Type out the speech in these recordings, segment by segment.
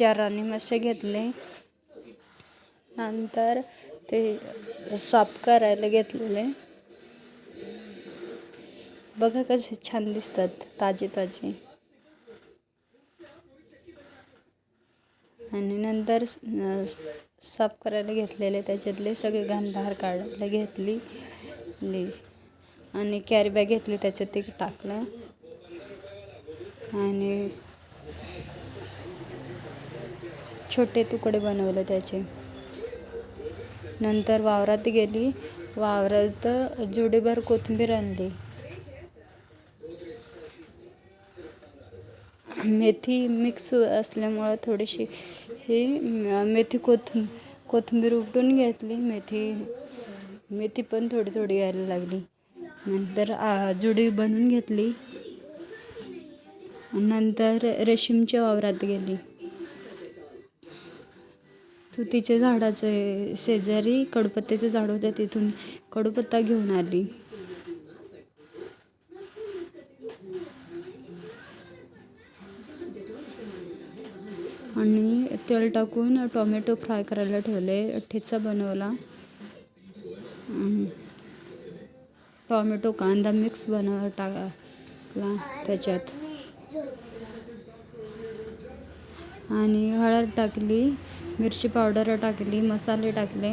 4 राणी मासे घेतले. नंतर ते साफ करायला घेतलेले. बघा कसे छान दिसतात, ताजे ताजे. आणि नंतर साफ करायला घेतलेले, त्याच्यातले सगळे घाण बाहेर काढायला घेतली आणि कॅरी बॅग घेतली, त्याच्यात ते टाकलं आणि छोटे तुकडे बनवले त्याचे. नंतर वावरात गेली. वावरात जुडीभर कोथिंबीर आणली. मेथी मिक्स असल्यामुळं थोडीशी ही मेथी कोथिंबीर उपटून घेतली. मेथी पण थोडी थोडी यायला लागली. नंतर जुडी बनवून घेतली. नंतर रेशीमच्या वावरात गेली. तुतीच्या झाडाचे शेजारी कडुपत्त्याचं झाड होतं, तिथून कडुपत्ता घेऊन आली. आणि तेल टाकून टोमॅटो फ्राय करायला ठेवले. ठेचा बनवला. टोमॅटो कांदा मिक्स टाकला त्याच्यात आणि हळद टाकली, मिरची पावडर टाकली, मसाले टाकले.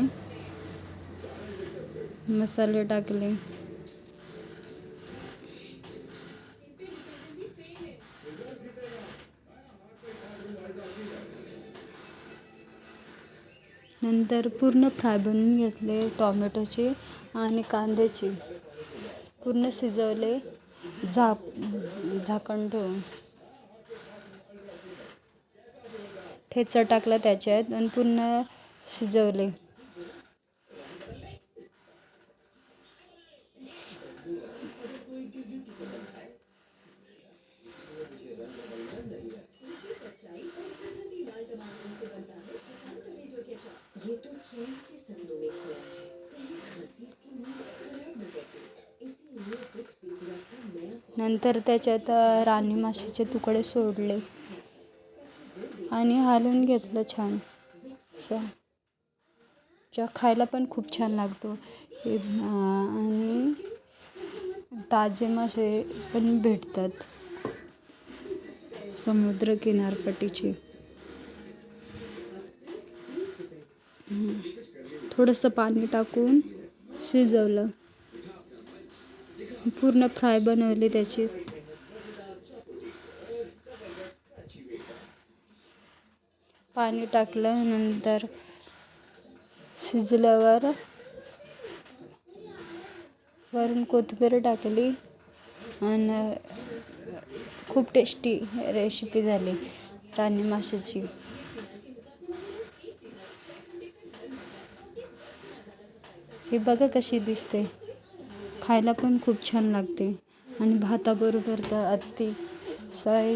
नंतर पूर्ण फ्राय बनवून घेतले टोमॅटोचे आणि कांद्याचे. पूर्ण शिजवले झाकण ठेवून. ठेचा टाकला त्याच्यात आणि पूर्ण शिजवले. नंतर त्याच्यात राणी माशाचे तुकडे सोडले आणि हलवून घेतलं छान. खायला पण खूप छान लागतो. आणि ताजे मासे पण भेटतात समुद्र किनारपट्टीचे. थोडंसं पाणी टाकून शिजवलं. पूर्ण फ्राय बनवली त्याची. पाणी टाकलं. नंतर शिजल्यावर वरून कोथिंबीर टाकली आणि खूप टेस्टी रेसिपी झाली राणी माशाची. हे बघा कशी दिसते. खायला पण खूप छान लागते आणि भाताबरोबर तर अतिशय